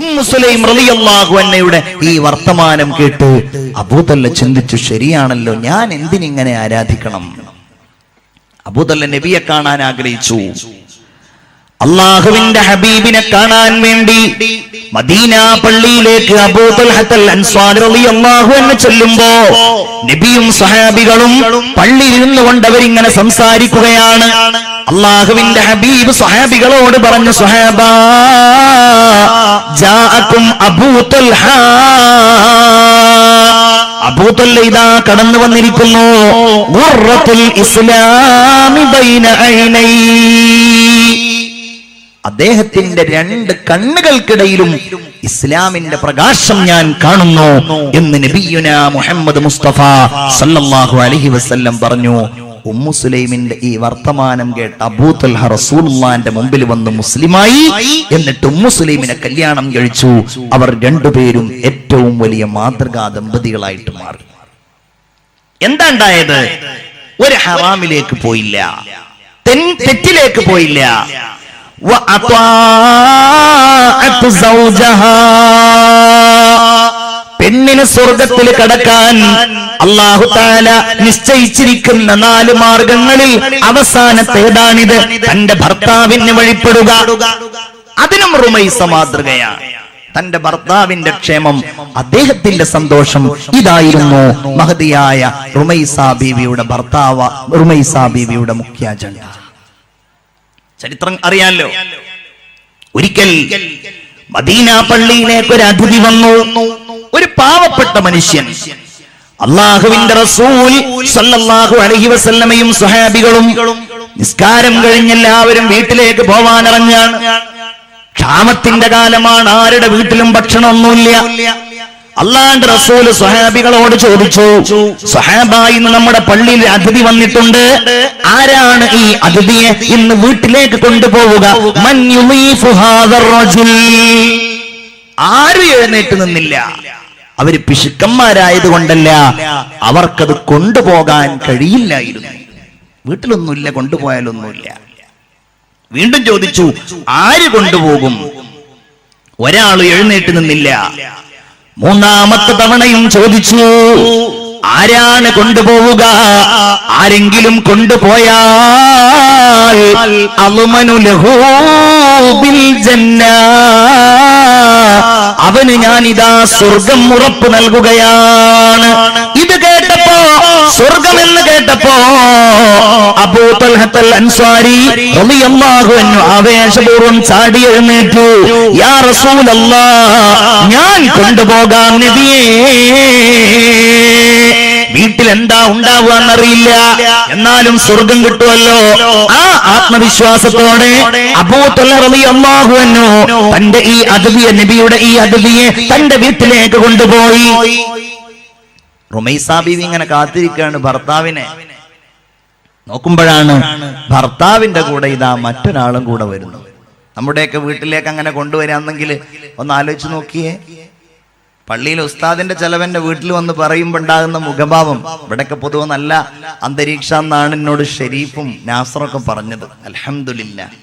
Ummu Sulaim റളിയല്ലാഹു അൻഹയുടെ ഈ വർത്തമാനം കേട്ട് അബൂതല്ല ചിന്തിച്ചു, ശരിയാണല്ലോ, ഞാൻ എന്തിനിങ്ങനെ ആരാധിക്കണം? അബൂതല്ല നബിയെ കാണാൻ ആഗ്രഹിച്ചു. അള്ളാഹുവിന്റെ ഹബീബിനെ കാണാൻ വേണ്ടി മദീന പള്ളിയിലേക്ക് അബൂ തൽഹത്തുൽ അൻസ്വാരി റളിയല്ലാഹു അൻഹു ചെല്ലുമ്പോ നബിയും സ്വഹാബികളും പള്ളിയിൽ നിന്നുകൊണ്ട് അവരിങ്ങനെ സംസാരിക്കുകയാണ്. അള്ളാഹുവിന്റെ ഹബീബ് സ്വഹാബികളോട് പറഞ്ഞു, സ്വഹാബാ ജാഅകും അബൂ തൽഹ, അബൂ തൽഹ ഇതാ കടന്നു വന്നിരിക്കുന്നു. ഖുർറത്തുൽ ഇസ്ലാമി ബൈന ഐനൈ, അദ്ദേഹത്തിന്റെ രണ്ട് കണ്ണുകൾക്കിടയിലും ഇസ്ലാമിന്റെ പ്രകാശം ഞാൻ കാണുന്നു എന്ന് നബിയുനാ മുഹമ്മദ് മുസ്തഫ സല്ലല്ലാഹു അലൈഹി വസല്ലം പറഞ്ഞു. ഉമ്മു സുലൈമിന്റെ ഈ വർത്തമാനം കേട്ട് അബൂ തൽഹ റസൂലുള്ളാഹിന്റെ മുമ്പിൽ വന്ന് മുസ്ലിമായി. എന്നിട്ട് ഉമ്മു സുലൈമിനെ കല്യാണം കഴിച്ചു. അവർ രണ്ടുപേരും ഏറ്റവും വലിയ മാതൃകാ ദമ്പതികളായിട്ട് മാറി. എന്താ ഉണ്ടായത്? ഒരു ഹറാമിലേക്ക് പോയില്ല, തെറ്റിലേക്ക് പോയില്ല. പെണ്ണിന് സ്വർഗത്തിൽ കടക്കാൻ അല്ലാഹു തആല നിശ്ചയിച്ചിരിക്കുന്ന 4 മാർഗങ്ങളിൽ അവസാനത്തേതാണിത്? തന്റെ ഭർത്താവിന് വഴിപ്പെടുക. അതിനും റുമൈസ മാതൃകയാണ്. തന്റെ ഭർത്താവിന്റെ ക്ഷേമം, അദ്ദേഹത്തിന്റെ സന്തോഷം, ഇതായിരുന്നു മഹദിയായ റുമൈസ ബീവിയുടെ ഭർത്താവ്, റുമൈസ ബീവിയുടെ മുഖ്യ അജണ്ട. ചരിത്രം അറിയാലോ. ഒരിക്കൽ മദീന പള്ളിയിലേക്ക് ഒരു അതിഥി വന്നു. ഒരു പാവപ്പെട്ട മനുഷ്യൻ. അല്ലാഹുവിന്റെ റസൂൽ സല്ലല്ലാഹു അലൈഹി വസല്ലമയും സ്വഹാബികളും നിസ്കാരം കഴിഞ്ഞ് എല്ലാവരും വീട്ടിലേക്ക് പോവാനിറങ്ങാണ്. ക്ഷാമത്തിന്റെ കാലമാണ്, ആരുടെ വീട്ടിലും ഭക്ഷണമൊന്നുമില്ല. അല്ലാഹുവിന്റെ റസൂൽ സ്വഹാബികളോട് ചോദിച്ചു, സ്വഹാബാ, ഇന്ന് നമ്മുടെ പള്ളിയിൽ അതിഥി വന്നിട്ടുണ്ട്. ആരാണ് ഈ അതിഥിയെ ഇന്ന് വീട്ടിലേക്ക് കൊണ്ടുപോവുക? മൻ യുളീഫു ഹാദർ റജുൽ. ആരും എഴുന്നേറ്റ് നിന്നില്ല. അവര് പിശുക്കന്മാരായതുകൊണ്ടല്ല, അവർക്കത് കൊണ്ടുപോകാൻ കഴിയില്ലായിരുന്നു. വീട്ടിലൊന്നുമില്ല, കൊണ്ടുപോയാലൊന്നുമില്ല. വീണ്ടും ചോദിച്ചു, ആര് കൊണ്ടുപോകും? ഒരാൾ എഴുന്നേറ്റ് നിന്നില്ല. മൂന്നാമത്തെ തവണയും ചോദിച്ചു, ആരാണ് കൊണ്ടുപോവുക? ആരെങ്കിലും കൊണ്ടുപോയാൽ അളുമനു ലഹു ബിൽ ജന്ന, അവന് ഞാനിതാ സ്വർഗം ഉറപ്പ് നൽകുകയാണ്. ഇത് കേട്ടപ്പോ, സ്വർഗമെന്ന് കേട്ടപ്പോ അബൂ തൽഹത്തുൽ അൻസ്വാരി റളിയല്ലാഹു അൻഹു ആവേശപൂർവ്വം ചാടി എഴുന്നേറ്റു. യാ റസൂലല്ലാഹ്, ഞാൻ കൊണ്ടുപോകാം നബിയേ. വീട്ടിൽ എന്താ ഉണ്ടാവുക എന്നറിയില്ല, എന്നാലും സ്വർഗം കിട്ടുമല്ലോ. ആ ആത്മവിശ്വാസത്തോടെ അബൂ തൽഹ റളിയല്ലാഹു അൻഹു തന്റെ ഈ അതിഥിയെ, നബിയുടെ ഈ അതിഥിയെ തന്റെ വീട്ടിലേക്ക് കൊണ്ടുപോയി. റുമൈസ ബീവി ഇങ്ങനെ കാത്തിരിക്കുകയാണ് ഭർത്താവിനെ. നോക്കുമ്പോഴാണ് ഭർത്താവിന്റെ കൂടെ ഇതാ മറ്റൊരാളും കൂടെ വരുന്നു. നമ്മുടെയൊക്കെ വീട്ടിലേക്ക് അങ്ങനെ കൊണ്ടുവരാന്നെങ്കിൽ ഒന്ന് ആലോചിച്ച് നോക്കിയേ. പള്ളിയിൽ ഉസ്താദിന്റെ ചെലവന്റെ വീട്ടിൽ വന്ന് പറയുമ്പോൾ ഉണ്ടാകുന്ന മുഖഭാവം. ഇവിടെയൊക്കെ പൊതുവെ നല്ല അന്തരീക്ഷം എന്നാണ് എന്നോട് ഷെരീഫും നാസറൊക്കെ പറഞ്ഞത്. അൽഹംദുലില്ലാഹ്.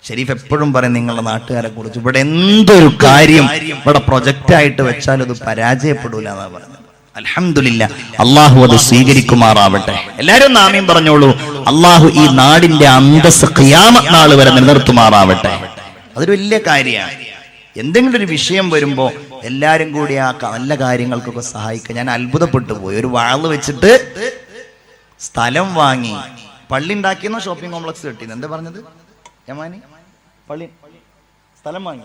ഷെരീഫ് എപ്പോഴും പറയും നിങ്ങളുടെ നാട്ടുകാരെ കുറിച്ച്, ഇവിടെ എന്തൊരു കാര്യം ഇവിടെ പ്രൊജക്റ്റായിട്ട് വെച്ചാൽ അത് പരാജയപ്പെടൂല എന്നാ പറഞ്ഞത്. അൽഹംദുലില്ലാഹ്. അള്ളാഹു അത് സ്വീകരിക്കുമാറാവട്ടെ. എല്ലാരും ആമീൻ പറഞ്ഞോളൂ. അള്ളാഹു ഈ നാടിന്റെ അന്തസ് ഖിയാമത്ത് നാൾ വരെ നിലനിർത്തുമാറാവട്ടെ. അതൊരു വലിയ കാര്യമാണ്. എന്തെങ്കിലും ഒരു വിഷയം വരുമ്പോ എല്ലാരും കൂടി ആ നല്ല കാര്യങ്ങൾക്കൊക്കെ സഹായിക്കുക. ഞാൻ അത്ഭുതപ്പെട്ടു പോയി. ഒരു വാള് വെച്ചിട്ട് സ്ഥലം വാങ്ങി, പള്ളി ഉണ്ടാക്കിയെന്നോ ഷോപ്പിംഗ് കോംപ്ലക്സ് കെട്ടിയെന്ന് എന്താ പറഞ്ഞത്? യമാനി പള്ളി സ്ഥലം വാങ്ങി,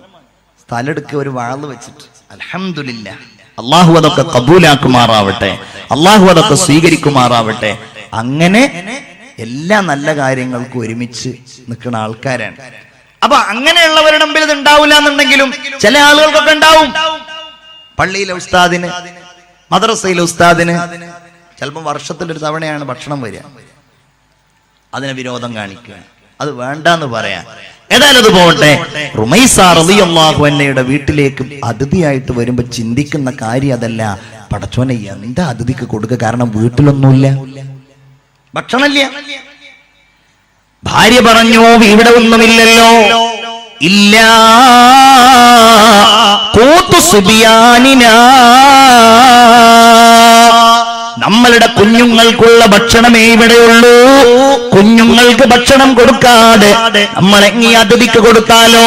സ്ഥലം എടുക്കുക ഒരു വാള് വെച്ചിട്ട്. അൽഹംദുലില്ലാഹ്. അള്ളാഹു അതൊക്കെ കബൂലാക്കുമാറാവട്ടെ. അള്ളാഹു അതൊക്കെ സ്വീകരിക്കുമാറാവട്ടെ. അങ്ങനെ എല്ലാ നല്ല കാര്യങ്ങൾക്കും ഒരുമിച്ച് നിൽക്കുന്ന ആൾക്കാരാണ്. അപ്പൊ അങ്ങനെയുള്ളവരുടെ മുമ്പിൽ ഇത് ഉണ്ടാവില്ല എന്നുണ്ടെങ്കിലും ചില ആളുകൾക്കൊക്കെ ഉണ്ടാവും. പള്ളിയിലെ ഉസ്താദിന്, മദ്രസയിലെ ഉസ്താദിന് ചിലപ്പോൾ വർഷത്തിലൊരു തവണയാണ് ഭക്ഷണം വരിക. അതിനെ വിരോധം കാണിക്കുക, അത് വേണ്ടെന്ന് പറയാം. ഏതായാലും അത് പോകട്ടെ. റുമൈസ റളിയല്ലാഹു അൻഹയുടെ വീട്ടിലേക്ക് അതിഥിയായിട്ട് വരുമ്പോ ചിന്തിക്കുന്ന കാര്യം അതല്ല, പടച്ചോനെ എന്താ അതിഥിക്ക് കൊടുക്കുക? കാരണം വീട്ടിലൊന്നുമില്ല, ഭക്ഷണമില്ല. ഭാര്യ പറഞ്ഞു, ഇവിടെ ഒന്നുമില്ലല്ലോ, ഇല്ലാ ഖൂതു സുബിയാനിനാ, നമ്മളുടെ കുഞ്ഞുങ്ങൾക്കുള്ള ഭക്ഷണമേ ഇവിടെയുള്ളൂ. കുഞ്ഞുങ്ങൾക്ക് ഭക്ഷണം കൊടുക്കാതെ നമ്മളെങ്ങി അതിഥിക്ക് കൊടുത്താലോ?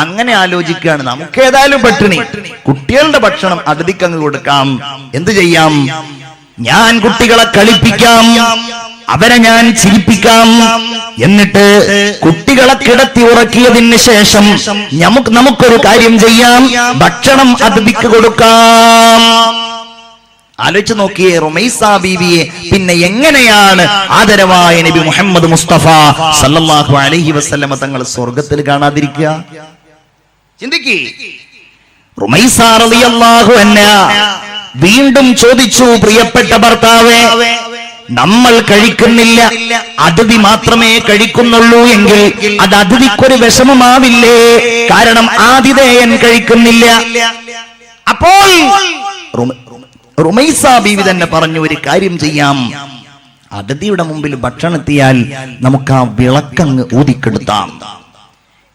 അങ്ങനെ ആലോചിക്കുകയാണ്. നമുക്ക് ഏതായാലും പട്ടിണി, കുട്ടികളുടെ ഭക്ഷണം അതിഥിക്ക് അങ്ങ് കൊടുക്കാം. എന്ത് ചെയ്യാം? ഞാൻ കുട്ടികളെ കളിപ്പിക്കാം, അവരെ ഞാൻ ചിരിപ്പിക്കാം. എന്നിട്ട് കുട്ടികളെ കിടത്തി ഉറക്കിയതിന് ശേഷം നമുക്കൊരു കാര്യം ചെയ്യാം, ഭക്ഷണം അതിഥിക്ക് കൊടുക്കാം. ആലോചിച്ച് നോക്കിയേ, റുമൈസ ബീവിയെ പിന്നെ എങ്ങനെയാണ് ആദരവായ നബി മുഹമ്മദ് മുസ്തഫ സല്ലല്ലാഹു അലൈഹി വസല്ലമ തങ്ങൾ സ്വർഗത്തിൽ കാണാതിരിക്കുക? ചിന്തിക്കേ. റുമൈസ റളിയല്ലാഹു അൻഹ വീണ്ടും ചോദിച്ചു, പ്രിയപ്പെട്ട ഭർത്താവേ, നമ്മൾ കഴിക്കുന്നില്ല, അതിഥി മാത്രമേ കഴിക്കുന്നുള്ളൂ എങ്കിൽ അത് അതിഥിക്കൊരു വിഷമമാവില്ലേ? കാരണം ആതിഥേയൻ കഴിക്കുന്നില്ല. അപ്പോൾ റുമൈസ ബീവി തന്നെ പറഞ്ഞു, ഒരു കാര്യം ചെയ്യാം, അതിഥിയുടെ മുമ്പിൽ ഭക്ഷണം എത്തിയാൽ നമുക്ക് ആ വിളക്കങ്ങ് ഊതിക്കെടുത്താം,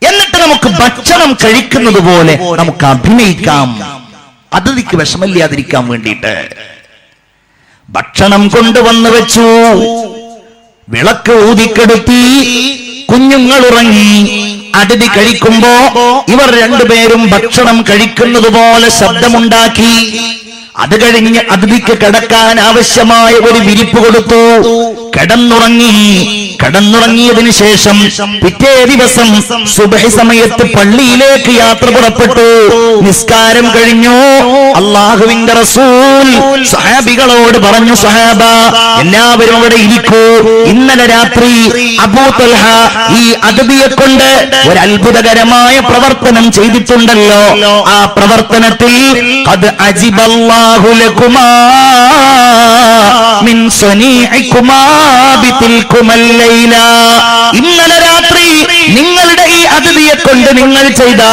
എന്നിട്ട് നമുക്ക് ഭക്ഷണം കഴിക്കുന്നത് പോലെ നമുക്ക് അഭിനയിക്കാം, അതിഥിക്ക് വിഷമില്ലാതിരിക്കാൻ വേണ്ടിയിട്ട്. ഭക്ഷണം കൊണ്ടുവന്ന് വെച്ചു, വിളക്ക് ഊതിക്കെടുത്തി, കുഞ്ഞുങ്ങൾ ഉറങ്ങി. അതിഥി കഴിക്കുമ്പോ ഇവർ രണ്ടുപേരും ഭക്ഷണം കഴിക്കുന്നത് പോലെ ശബ്ദമുണ്ടാക്കി. അത് കഴിഞ്ഞ് അതിഥിക്ക് കിടക്കാൻ ആവശ്യമായ ഒരു വിരിപ്പ് കൊടുത്തു. കിടന്നുറങ്ങി. കിടന്നുറങ്ങിയതിനു ശേഷം പിറ്റേ ദിവസം സുബഹി സമയത്ത് പള്ളിയിലേക്ക് യാത്ര പുറപ്പെട്ടു. നിസ്കാരം കഴിഞ്ഞു. അല്ലാഹുവിന്റെ റസൂൽ സഹാബികളോട് പറഞ്ഞു, സഹാബ എല്ലാവരും അവിടെ ഇരിക്കൂ, ഇന്നലെ രാത്രി അബൂ തൽഹ ഈ അതിഥിയെ കൊണ്ട് ഒരു അത്ഭുതകരമായ പ്രവർത്തനം ചെയ്തിട്ടുണ്ടല്ലോ. ആ പ്രവർത്തനത്തിൽ ഖദ് അജിബല്ലാഹു ലകുമാ മിൻ സനീഇകുമാ ബിതിൽകുമൽ ലൈല. ഇന്നലെ രാത്രി നിങ്ങളുടെ ഈ അതിഥിയെ കൊണ്ട് നിങ്ങൾ ചെയ്ത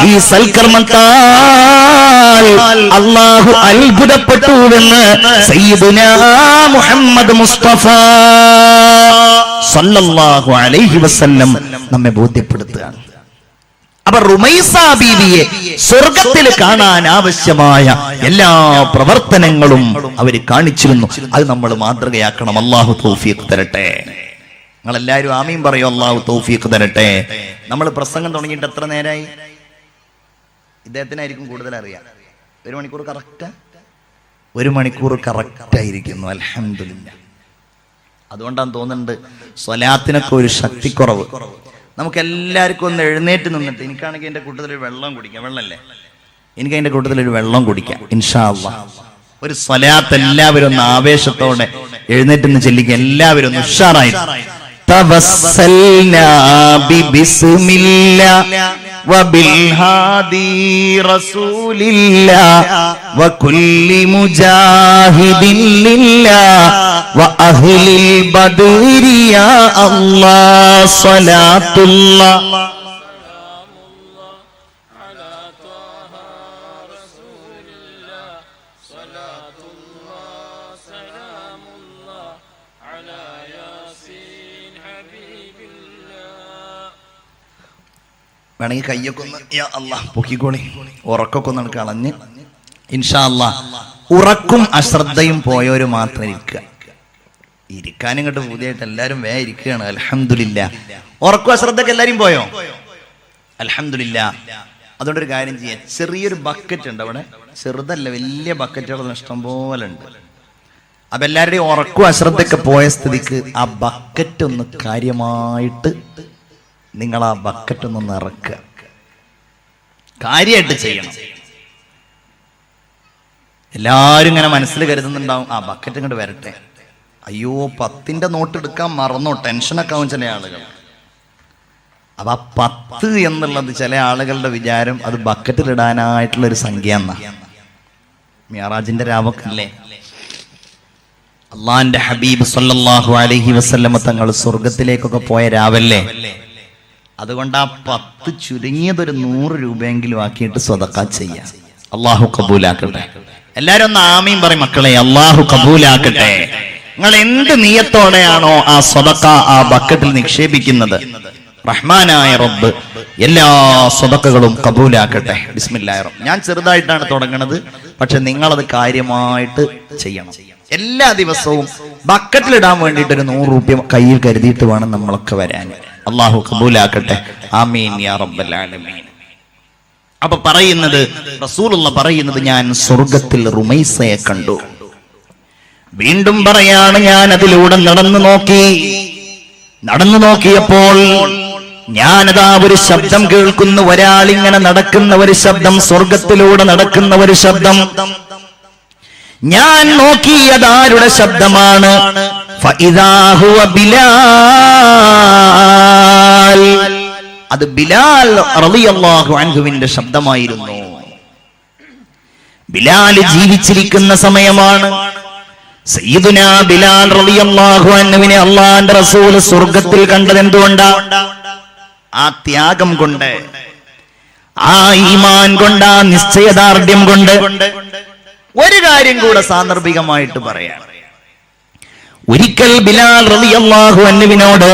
ഈ സൽക്കർമ്മത്താൽ അല്ലാഹു അത്ഭുതപ്പെട്ടുവെന്ന് സയ്യിദുനാ മുഹമ്മദ് മുസ്തഫ സല്ലല്ലാഹു അലൈഹി വസല്ലം നമ്മെ ബോധ്യപ്പെടുത്തുകയാണ്. അവർ റുമൈസ ബീവിയെ സ്വർഗത്തിൽ കാണാൻ ആവശ്യമായ എല്ലാ പ്രവർത്തനങ്ങളും അവർ കാണിച്ചിരുന്നു. അത് നമ്മൾ മാതൃകയാക്കണം. അല്ലാഹു തൗഫീഖ് തരട്ടെ. നിങ്ങൾ എല്ലാവരും ആമീൻ പറയൂ, അല്ലാഹു തൗഫീഖ് തരട്ടെ. നമ്മൾ പ്രസംഗം തുടങ്ങിയിട്ട് എത്ര നേരമായി? ഇദ്ദേഹത്തിനായിരിക്കും കൂടുതൽ അറിയാം. 1 മണിക്കൂർ കറക്റ്റാ? 1 മണിക്കൂർ കറക്റ്റായിരിക്കുന്നു. അൽഹംദുലില്ലാഹ്. അതുകൊണ്ടാണ് തോന്നുന്നുണ്ട് സ്വലാത്തിനൊക്കെ ഒരു ശക്തിക്കുറവ്. നമുക്ക് എല്ലാവർക്കും ഒന്ന് എഴുന്നേറ്റ് നിന്നിട്ട്, എനിക്കാണെങ്കിൽ എൻ്റെ കൂട്ടത്തിലൊരു വെള്ളം കുടിക്കാം. വെള്ളമല്ലേ? എനിക്ക് അതിൻ്റെ കൂട്ടത്തിലൊരു വെള്ളം കുടിക്കാം ഇൻഷാ അല്ലാഹ്. ഒരു സ്വലാത്ത് എല്ലാവരും ഒന്ന് ആവേശത്തോടെ എഴുന്നേറ്റ് നിന്ന് ചെല്ലിക്കുക. എല്ലാവരും ഒന്ന് ഉഷാറായി. തവസ്സൽനാ ബിബിസ്മില്ലാഹ് വബിൽഹാദി റസൂലില്ലാഹ് വകുല്ലി മുജാഹിദിൻ ലില്ലാഹ് വഅഹ്ലിൽ ബദരി യാ അല്ലാഹ് സ്വലാത്തുല്ലാഹ് വേണമെങ്കിൽ കയ്യൊക്കെ ഒന്ന് യാ അല്ലാഹ് പൊക്കിക്കോളി. ഉറക്കൊക്കെ ഒന്ന് കളഞ്ഞ് ഇൻഷാ അല്ലാഹ്. ഉറക്കും അശ്രദ്ധയും പോയവര് മാത്രം ഇരിക്കുക. ഇരിക്കാനും ഇങ്ങോട്ട് പുതിയായിട്ട് എല്ലാവരും വേ ഇരിക്കുകയാണ്. അൽഹംദുലില്ലാഹ്. ഉറക്കും അശ്രദ്ധക്ക് എല്ലാവരും പോയോ? അൽഹംദുലില്ലാഹ്. അതുകൊണ്ടൊരു കാര്യം ചെയ്യാം, ചെറിയൊരു ബക്കറ്റ് ഉണ്ട് അവിടെ, ചെറുതല്ല വലിയ ബക്കറ്റുകൾ ഇഷ്ടം പോലെ ഉണ്ട്. അപ്പൊ എല്ലാവരുടെയും ഉറക്കും അശ്രദ്ധയൊക്കെ പോയ സ്ഥിതിക്ക് ആ ബക്കറ്റ് ഒന്ന് കാര്യമായിട്ട് നിങ്ങൾ ആ ബക്കറ്റ് ഒന്ന് നിറക്കുക. കാര്യമായിട്ട് ചെയ്യണം. എല്ലാവരും ഇങ്ങനെ മനസ്സിൽ കരുതുന്നുണ്ടാവും, ആ ബക്കറ്റ് ഇങ്ങോട്ട് വരട്ടെ, അയ്യോ 10ന്റെ നോട്ട് എടുക്കാൻ മറന്നോ, ടെൻഷനൊക്കെ ആവും ചില ആളുകൾ. അപ്പൊ ആ 10 എന്നുള്ളത് ചില ആളുകളുടെ വിചാരം അത് ബക്കറ്റിലിടാനായിട്ടുള്ളൊരു സംഖ്യ എന്നാ. മിഅറാജിന്റെ രാവക്കല്ലേ അള്ളാന്റെ ഹബീബ് സല്ലല്ലാഹു അലൈഹി വസല്ലമ തങ്ങൾ സ്വർഗത്തിലേക്കൊക്കെ പോയ രാവല്ലേ. അതുകൊണ്ട് ആ 10 ചുരുങ്ങിയതൊരു 100 രൂപയെങ്കിലും ആക്കിയിട്ട് സ്വതക്ക ചെയ്യാം. അള്ളാഹു കബൂലാക്കട്ടെ. എല്ലാരും ഒന്ന് ആമീൻ പറയും മക്കളെ. അള്ളാഹു കബൂലാക്കട്ടെ. നിങ്ങൾ എന്ത് നിയത്തോടെയാണോ ആ സ്വതക്ക ആ ബക്കറ്റിൽ നിക്ഷേപിക്കുന്നത്, റഹ്മാനായ റബ്ബ് എല്ലാ സ്വതക്കകളും കബൂലാക്കട്ടെ. ബിസ്മില്ലാഹിർ. ഞാൻ ചെറുതായിട്ടാണ് തുടങ്ങുന്നത്, പക്ഷെ നിങ്ങളത് കാര്യമായിട്ട് ചെയ്യണം. എല്ലാ ദിവസവും ബക്കറ്റിലിടാൻ വേണ്ടിയിട്ട് ഒരു 100 രൂപ കയ്യിൽ കരുതിയിട്ട് വേണം നമ്മളൊക്കെ വരാൻ. അള്ളാഹു കബൂലാക്കട്ടെ. ആമീൻ യാ റബ്ബൽ ആലമീൻ. അപ്പൊ പറയുന്നത്, റസൂലുള്ള പറയുന്നത്, ഞാൻ സ്വർഗത്തിൽ റുമൈസയെ കണ്ടു. വീണ്ടും പറയാണ്, ഞാൻ അതിലൂടെ നടന്നു നോക്കിയപ്പോൾ ഞാനതാ ഒരു ശബ്ദം കേൾക്കുന്നു. ഒരാളിങ്ങനെ നടക്കുന്ന ഒരു ശബ്ദം, സ്വർഗത്തിലൂടെ നടക്കുന്ന ഒരു ശബ്ദം. ഞാൻ നോക്കിയതാരുടെ ശബ്ദമാണ്? ഫഇദാ ഹുവ ബിലാൽ. അത് ബിലാൽ റളിയല്ലാഹു അൻഹുവിന്റെ ശബ്ദമായിരുന്നു. ബിലാൽ ജീവിച്ചിരിക്കുന്ന സമയമാണ്. സയ്യിദുനാ ബിലാൽ റളിയല്ലാഹു അൻഹുവിനെ അല്ലാഹുവിന്റെ റസൂൽ സ്വർഗത്തിൽ കണ്ടത് എന്തുകൊണ്ടാ? ആ ത്യാഗം കൊണ്ട്, ആ ഈമാൻ കൊണ്ട്, ആ നിശ്ചയദാർഢ്യം കൊണ്ട്. ഒരു കാര്യം കൂടെ സാന്ദർഭികമായിട്ട് പറയാം. ഒരിക്കൽ ബിലാൽ റളിയല്ലാഹു അൻഹുവിനോട്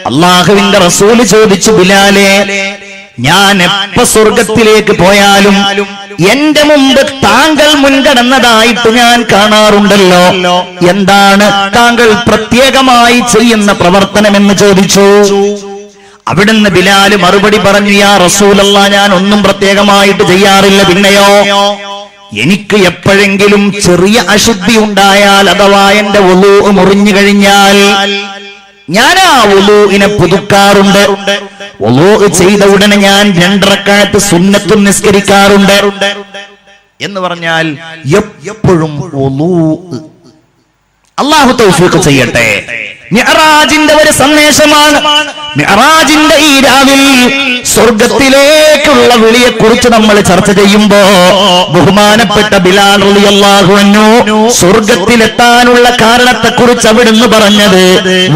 അല്ലാഹുവിന്റെ റസൂൽ ചോദിച്ചു, ബിലാലേ, ഞാൻ എപ്പോ സ്വർഗത്തിലേക്ക് പോയാലും എന്റെ മുമ്പ് താങ്കൾ മുൻകടന്നതായിട്ട് ഞാൻ കാണാറുണ്ടല്ലോ, എന്താണ് താങ്കൾ പ്രത്യേകമായി ചെയ്യുന്ന പ്രവർത്തനമെന്ന് ചോദിച്ചു. അവിടുന്ന് ബിലാൽ മറുപടി പറഞ്ഞു, യാ റസൂലല്ലാഹ്, ഞാൻ ഒന്നും പ്രത്യേകമായിട്ട് ചെയ്യാറില്ല. പിന്നെയോ, എനിക്ക് എപ്പോഴെങ്കിലും ചെറിയ അശുദ്ധി ഉണ്ടായാൽ, അഥവാ എന്റെ വുളൂ മുറിഞ്ഞു കഴിഞ്ഞാൽ ഞാൻ ആ വുളൂഇനെ പുതുക്കാറുണ്ട്. വുളൂ ചെയ്ത ഉടനെ ഞാൻ 2 റക്അത്ത് സുന്നത്തും നിസ്കരിക്കാറുണ്ട്. എന്ന് പറഞ്ഞാൽ എപ്പോഴും വുളൂ. അല്ലാഹു തൗഫീഖ് ചെയ്യട്ടെ. മിഅ്റാജിന്റെ ഒരു സന്ദേശമാണ്. മിഅ്റാജിന്റെ ഈ രാവിൽ സ്വർഗത്തിലേക്കുള്ള വിളിയെക്കുറിച്ച് നമ്മൾ ചർച്ച ചെയ്യുമ്പോ ബഹുമാനപ്പെട്ട ബിലാൽ റളിയല്ലാഹു അൻഹു സ്വർഗത്തിലെത്താനുള്ള കാരണത്തെക്കുറിച്ച് അവിടുന്ന് പറഞ്ഞത്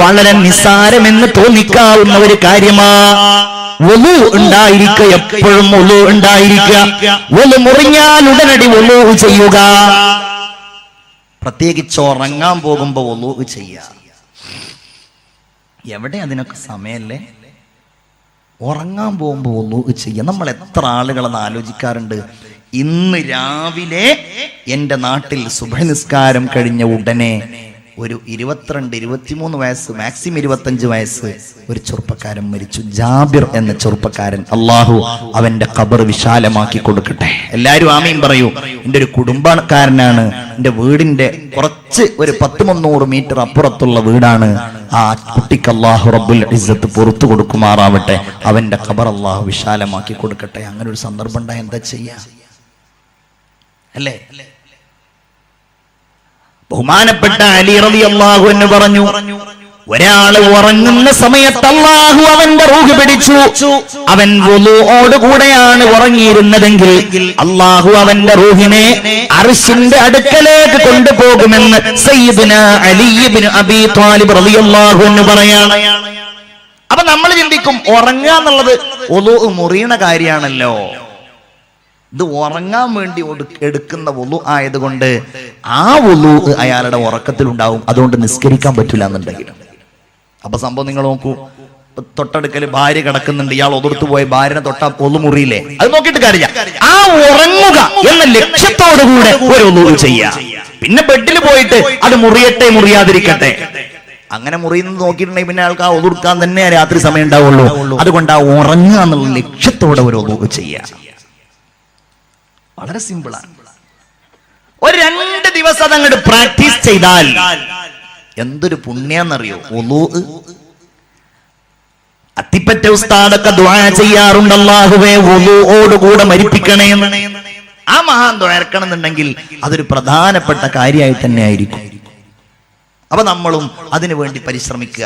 വളരെ നിസ്സാരമെന്ന് തോന്നിക്കാവുന്ന ഒരു കാര്യമാണ്. വുളൂ ഉണ്ടായിരിക്കുക, എപ്പോഴും വുളൂ ഉണ്ടായിരിക്കുക. വുളൂ മുറിഞ്ഞാൽ ഉടനടി വുളൂ ചെയ്യുക. പ്രത്യേകിച്ച് ഉറങ്ങാൻ പോകുമ്പോ വുളൂ ചെയ്യുക. എവിടെ അതിനൊക്കെ സമയല്ലേ? ഉറങ്ങാൻ പോകുമ്പോ വുളൂ ചെയ്യുക. നമ്മൾ എത്ര ആളുകളെന്ന് ആലോചിക്കാറുണ്ട്. ഇന്ന് രാവിലെ എൻ്റെ നാട്ടിൽ സുബ്ഹ് നിസ്കാരം കഴിഞ്ഞ ഉടനെ ഒരു 22-23 വയസ്സ്, മാക്സിമം 25 വയസ്സ് ഒരു ചെറുപ്പക്കാരൻ മരിച്ചു. ജാബിർ എന്ന ചെറുപ്പക്കാരൻ. അള്ളാഹു അവന്റെ ഖബർ വിശാലമാക്കി കൊടുക്കട്ടെ. എല്ലാരും ആമീൻ പറയൂ. എൻ്റെ ഒരു കുടുംബക്കാരനാണ്. എൻ്റെ വീടിന്റെ കുറച്ച് ഒരു 10-300 മീറ്റർ അപ്പുറത്തുള്ള വീടാണ്. ആ കുട്ടിക്ക് അള്ളാഹു റബ്ബുൽ ഇസ്സത്ത് പുറത്തു കൊടുക്കുമാറാവട്ടെ. അവന്റെ ഖബർ അള്ളാഹു വിശാലമാക്കി കൊടുക്കട്ടെ. അങ്ങനെ ഒരു സന്ദർഭം ഉണ്ടായ എന്താ ചെയ്യാ അല്ലേ? ബഹുമാനപ്പെട്ട അലി റളിയല്ലാഹു അൻഹു പറഞ്ഞു, ഒരാള് ഉറങ്ങുന്ന സമയത്ത് അല്ലാഹു അവന്റെ റൂഹ് പിടിച്ചു. അവൻ വുളൂഓടുകൂടെയാണ് ഉറങ്ങിയിരുന്നതെങ്കിൽ അല്ലാഹു അവന്റെ റൂഹിനെ അർശിന്റെ അടുക്കലേക്ക് കൊണ്ടുപോകുമെന്ന് സയ്യിദുനാ അലി ഇബ്നു അബീ ത്വാലിബ് റളിയല്ലാഹു അൻഹു പറയാണ്. അപ്പൊ നമ്മൾ ചിന്തിക്കും, ഉറങ്ങുക എന്നുള്ളത് വുളൂ മുറിയണ കാര്യമാണല്ലോ. ഇത് ഉറങ്ങാൻ വേണ്ടി എടുക്കുന്ന വുളൂ ആയതുകൊണ്ട് ആ വുളൂ അയാളുടെ ഉറക്കത്തിലുണ്ടാവും. അതുകൊണ്ട് നിസ്കരിക്കാൻ പറ്റില്ല എന്നുണ്ടെങ്കിലും. അപ്പൊ സംഭവം നിങ്ങൾ നോക്കൂ. തൊട്ടടുക്കല് ഭാര്യ കിടക്കുന്നുണ്ട്, ഇയാൾ ഒതുർത്തു പോയി ഭാര്യനെ തൊട്ടാ വുളൂ മുറിയില്ലേ? അത് നോക്കിയിട്ട് കാര്യമില്ല. ആ ഉറങ്ങുക എന്ന ലക്ഷ്യത്തോടുകൂടെ ഒരു വുളൂ ചെയ്യാ. പിന്നെ ബെഡിൽ പോയിട്ട് അത് മുറിയട്ടെ മുറിയാതിരിക്കട്ടെ, അങ്ങനെ മുറിയുന്നത് നോക്കിയിട്ടുണ്ടെങ്കിൽ പിന്നെ ആൾക്ക് ആ ഒതുർക്കാൻ തന്നെ രാത്രി സമയം ഉണ്ടാവുള്ളൂ. അതുകൊണ്ട് ആ ഉറങ്ങുക എന്നുള്ള ലക്ഷ്യത്തോടെ ഒരു വുളൂ ചെയ്യാ. വളരെ സിമ്പിളാണ്. ഒരു 2 ദിവസം അതങ്ങോട്ട് പ്രാക്ടീസ് ചെയ്താൽ എന്തൊരു പുണ്യാന്നറിയോ? വുളൂ. അത്തിപ്പറ്റ ഉസ്താദൊക്കെ ദുആ ചെയ്യാറുണ്ട്, അല്ലാഹുവേ വുളൂഓടുകൂടെ മരിപ്പിക്കണേ. ആ മഹാൻ ദുആർക്കണം എന്നുണ്ടെങ്കിൽ അതൊരു പ്രധാനപ്പെട്ട കാര്യമായി തന്നെ ആയിരിക്കും. അപ്പൊ നമ്മളും അതിനു വേണ്ടി പരിശ്രമിക്കുക.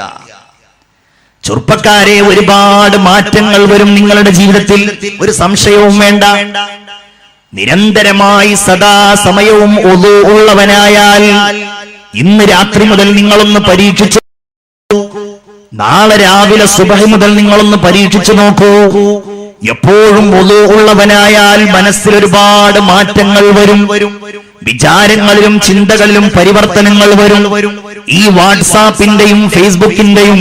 ചെറുപ്പക്കാരെ, ഒരുപാട് മാറ്റങ്ങൾ വരും നിങ്ങളുടെ ജീവിതത്തിൽ, ഒരു സംശയവും വേണ്ട. നിരന്തരമായി സദാസമയവും വുളൂ ഉള്ളവനായാൽ ഇന്ന് രാത്രി മുതൽ നിങ്ങളൊന്ന് പരീക്ഷിച്ചു, നാളെ രാവിലെ സുബഹി മുതൽ നിങ്ങളൊന്ന് പരീക്ഷിച്ചു നോക്കൂ. എപ്പോഴും വുളൂ ഉള്ളവനായാൽ മനസ്സിൽ ഒരുപാട് മാറ്റങ്ങൾ വരും. വിചാരങ്ങളിലും ചിന്തകളിലും പരിവർത്തനങ്ങൾ വരും. ഈ വാട്സാപ്പിന്റെയും ഫേസ്ബുക്കിന്റെയും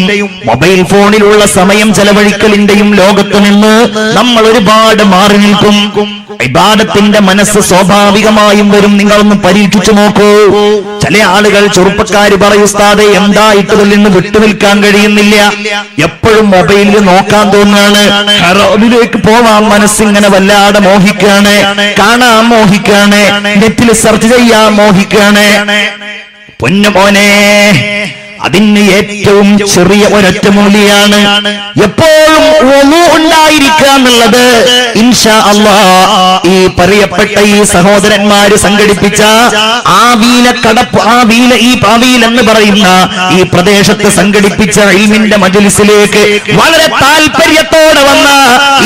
മൊബൈൽ ഫോണിലുള്ള സമയം ചെലവഴിക്കലിന്റെയും ലോകത്ത് നിന്ന് നമ്മൾ ഒരുപാട് മാറി നിൽക്കും. ഇബാദത്തിന്റെ മനസ്സ് സ്വാഭാവികമായും വരും. നിങ്ങളൊന്ന് പരീക്ഷിച്ചു നോക്കൂ. ചില ആളുകൾ ചെറുപ്പക്കാര് പറയും, ഉസ്താദേ എന്താ ഇട്ടതിൽ നിന്ന് വിട്ടുനിൽക്കാൻ കഴിയുന്നില്ല, എപ്പോഴും മൊബൈലിൽ നോക്കാൻ തോന്നുകയാണ്, ഹറാമിലേക്ക് പോവാൻ മനസ്സിങ്ങനെ വല്ലാതെ മോഹിക്കാണ്, കാണാൻ മോഹിക്കാണ്, നെറ്റിൽ സെർച്ച് ചെയ്യാൻ മോഹിക്കാണ്. പൊന്നുമോനെ, അതിന് ഏറ്റവും ചെറിയ ഒരൊറ്റ മൂല്യാണ് എപ്പോഴും വുളു ഉണ്ടായിരിക്കുക എന്നുള്ളത്. ഇൻഷാ അല്ലാഹ് ഈ പറയപ്പെട്ട ഈ സഹോദരന്മാര് സംഘടിപ്പിച്ച ഈ പാവീൽ എന്ന് പറയുന്ന ഈ പ്രദേശത്ത് സംഘടിപ്പിച്ച ഇൽമിന്റെ മജ്‌ലിസിലേക്ക് വളരെ താല്പര്യത്തോടെ വന്ന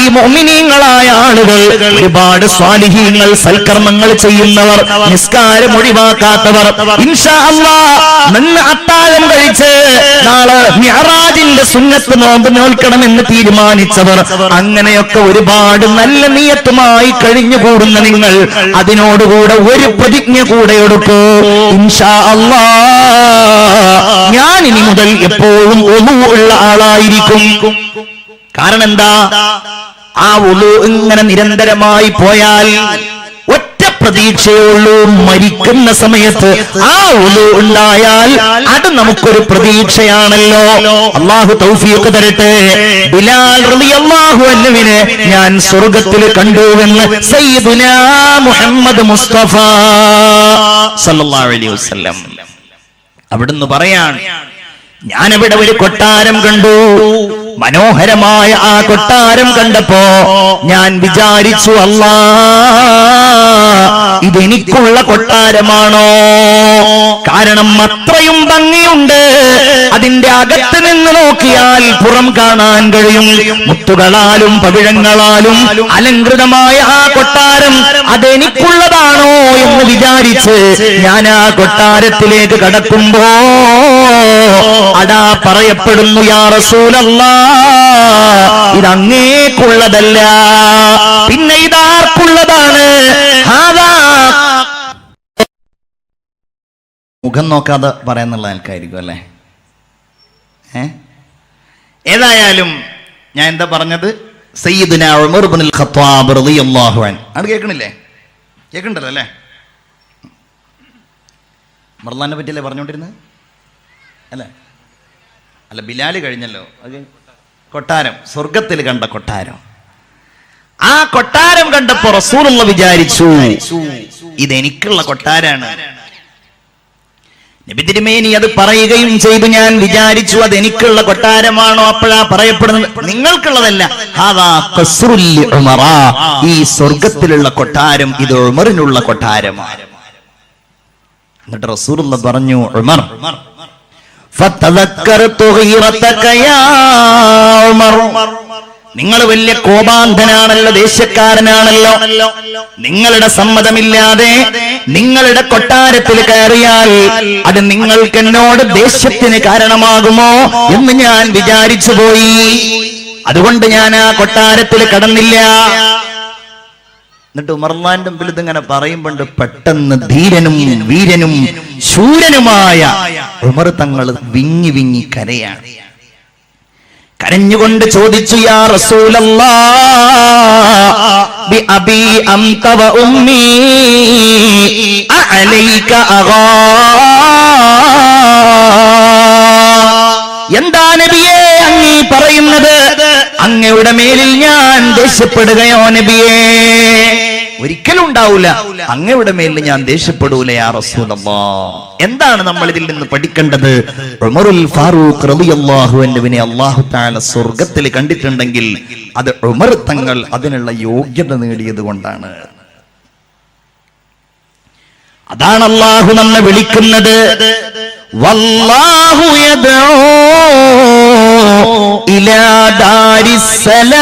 ഈ മുഅ്മിനീങ്ങളായ ആളുകൾ, ഒരുപാട് സ്വാലിഹീങ്ങൾ, സൽക്കർമ്മങ്ങൾ ചെയ്യുന്നവർ, നിസ്കാരം ഒഴിവാക്കാത്തവർ, ഇൻഷാ അല്ലാഹ് നിന്ന് അത്താഴം നാളെ മിഅ്റാജിന്റെ സുന്നത്ത് നോമ്പ് നോൽക്കണമെന്ന് തീരുമാനിച്ചവർ, അങ്ങനെയൊക്കെ ഒരുപാട് നല്ല നിയത്തുമായി കഴിഞ്ഞുകൂടുന്ന നിങ്ങൾ അതിനോടുകൂടെ ഒരു പ്രതിജ്ഞ കൂടെ എടുക്കൂ. ഇൻഷാ അല്ലാഹ് ഞാൻ ഇനി മുതൽ എപ്പോഴും വുളു ഉള്ള ആളായിരിക്കും. കാരണം എന്താ? ആ വുളു ഇങ്ങനെ നിരന്തരമായി പോയാൽ പ്രതീക്ഷയുള്ളൂ, മരിക്കുന്ന സമയത്ത് ആ വുളു ഉണ്ടായാൽ അത് നമുക്കൊരു പ്രതീക്ഷയാണല്ലോ. അല്ലാഹു തൗഫീഖ് തരട്ടെ. ബിലാൽ റളിയല്ലാഹു അൻഹുവിനെ ഞാൻ സ്വർഗ്ഗത്തിൽ കണ്ടുവെന്ന് സയ്യിദുനാ മുഹമ്മദ് മുസ്തഫ സല്ലല്ലാഹു അലൈഹി വസല്ലം അവിടുന്ന് പറയാണ്, ഞാനവിടെ ഒരു കൊട്ടാരം കണ്ടു. മനോഹരമായ ആ കൊട്ടാരം കണ്ടപ്പോ ഞാൻ വിചാരിച്ചു, അല്ലാ, ഇതെനിക്കുള്ള കൊട്ടാരമാണോ? കാരണം അത്രയും ഭംഗിയുണ്ട്. അതിന്റെ അകത്ത് നിന്ന് നോക്കിയാൽ പുറം കാണാൻ കഴിയും. മുത്തുകളാലും പവിഴങ്ങളാലും അലങ്കൃതമായ ആ കൊട്ടാരം അതെനിക്കുള്ളതാണോ എന്ന് വിചാരിച്ച് ഞാൻ ആ കൊട്ടാരത്തിലേക്ക് കടക്കുമ്പോ അടാ പറയപ്പെടുന്നു, യാ റസൂലല്ലാഹ്, ഇതങ്ങേക്കുള്ളതല്ല, പിന്നെ ഇതാർക്കുള്ളതാണ്? മുഖം നോക്കാതെ പറയാന്നുള്ള ആൾക്കായിരിക്കും അല്ലേ? ഏതായാലും ഞാൻ എന്താ പറഞ്ഞത്? സയ്യിദുനാ ഉമർ ഇബ്നുൽ ഖത്താബ് റളിയല്ലാഹു അൻഹു ആണ്. കേൾക്കണില്ലേ? കേൾക്കണ്ടല്ലോ അല്ലേ? മർലാനെ പറ്റിയല്ലേ പറഞ്ഞുകൊണ്ടിരുന്നത് അല്ലേ? അല്ല, ബിലാല് കഴിഞ്ഞല്ലോ. അത് കൊട്ടാരം, സ്വർഗത്തിൽ കണ്ട കൊട്ടാരം. ആ കൊട്ടാരം കണ്ടപ്പോ റസൂലുള്ളാഹി വിചാരിച്ചു, ഇതെനിക്കുള്ള കൊട്ടാരാണ്. നബി തിരുമേനി അത് പറയുകയും ചെയ്തു. ഞാൻ വിചാരിച്ചു അതെനിക്കുള്ള കൊട്ടാരമാണോ? അപ്പോഴാ പറയപ്പെടുന്നത്, നിങ്ങൾക്കുള്ളതല്ല, ഹാദാ ഖസ്റുൽ ഉമറ, ഈ സ്വർഗത്തിലുള്ള കൊട്ടാരം ഇത് ഉമറിനുള്ള കൊട്ടാരമാണ്. എന്നിട്ട് റസൂലുള്ളാഹി പറഞ്ഞു, ഉമർ, ഫതദക്കർതു ഗൈറതക യാ ഉമർ, നിങ്ങൾ വലിയ കോപാന്ധനാണല്ലോ, ദേഷ്യക്കാരനാണല്ലോ. നിങ്ങളുടെ സമ്മതമില്ലാതെ നിങ്ങളുടെ കൊട്ടാരത്തിൽ കയറിയാൽ അത് നിങ്ങൾക്ക് എന്നോട് ദേഷ്യത്തിന് കാരണമാകുമോ എന്ന് ഞാൻ വിചാരിച്ചു പോയി. അതുകൊണ്ട് ഞാൻ ആ കൊട്ടാരത്തിൽ കടന്നില്ല. എന്നിട്ട് ഉമർലാന്റെ മുമ്പിൽ ഇതിങ്ങനെ പറയുമ്പോണ്ട് പെട്ടെന്ന് ധീരനും വീരനും ശൂരനുമായ ഉമർ തങ്ങൾ വിങ്ങി വിങ്ങി കരയാണ്. കരഞ്ഞുകൊണ്ട് ചോദിച്ചു, യാ റസൂലല്ലാഹ്, ബി അബി അൻത വ ഉമ്മി അലൈക അഗാ, എന്താ നബിയേ അങ്ങീ പറയുന്നത്? അങ്ങയുടെ മേലിൽ ഞാൻ ദേഷ്യപ്പെടുകയോ നബിയേ? ഒരിക്കലും ഉണ്ടാവൂല, അങ്ങയുടെ മേലിൽ ഞാൻ ദേഷ്യപ്പെടൂല യാ റസൂലല്ലാഹ്. എന്താണ് നമ്മൾ ഇതിൽ നിന്ന് പഠിക്കേണ്ടത്? ഉമറുൽ ഫാറൂഖ് റളിയല്ലാഹു അൻഹുവിനെ അല്ലാഹു തആല സ്വർഗ്ഗത്തിൽ കണ്ടിട്ടുണ്ടെങ്കിൽ അത് ഉമർ തങ്ങൾ അതിനുള്ള യോഗ്യത നേടിയത് കൊണ്ടാണ്. അതാണ് അല്ലാഹു നമ്മെ വിളിക്കുന്നത്, വല്ലാഹു യദ്ഉ ഇലാ ദാരിസ്സലാം.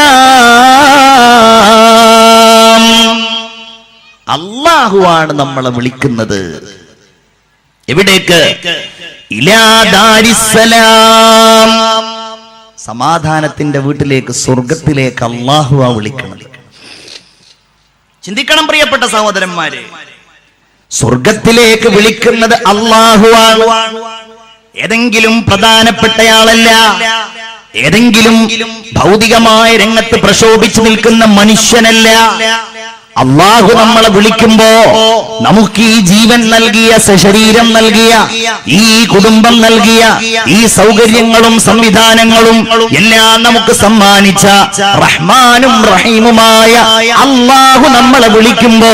അല്ലാഹുവാണ് നമ്മളെ വിളിക്കുന്നത്. എവിടേക്ക്? ഇലാ ദാരിസ്സലാം, സമാധാനത്തിന്റെ വീട്ടിലേക്ക്, സ്വർഗത്തിലേക്ക് അല്ലാഹുവാ വിളിക്കുന്നത്. ചിന്തിക്കണം പ്രിയപ്പെട്ട സഹോദരന്മാരെ, സ്വർഗത്തിലേക്ക് വിളിക്കുന്നത് അല്ലാഹുവാണ്. ഏതെങ്കിലും പ്രധാനപ്പെട്ടയാളല്ല, ഏതെങ്കിലും ഭൗതികമായ രംഗത്ത് പ്രശോഭിച്ചു നിൽക്കുന്ന മനുഷ്യനല്ല. അള്ളാഹു നമ്മളെ വിളിക്കുമ്പോ നമുക്ക് ഈ ജീവൻ നൽകിയ, സശരീരം നൽകിയ, ഈ കുടുംബം നൽകിയ, ഈ സൗകര്യങ്ങളും സംവിധാനങ്ങളും എല്ലാം നമുക്ക് സമ്മാനിച്ച റഹ്മാനും റഹീമുമായ അള്ളാഹു നമ്മളെ വിളിക്കുമ്പോ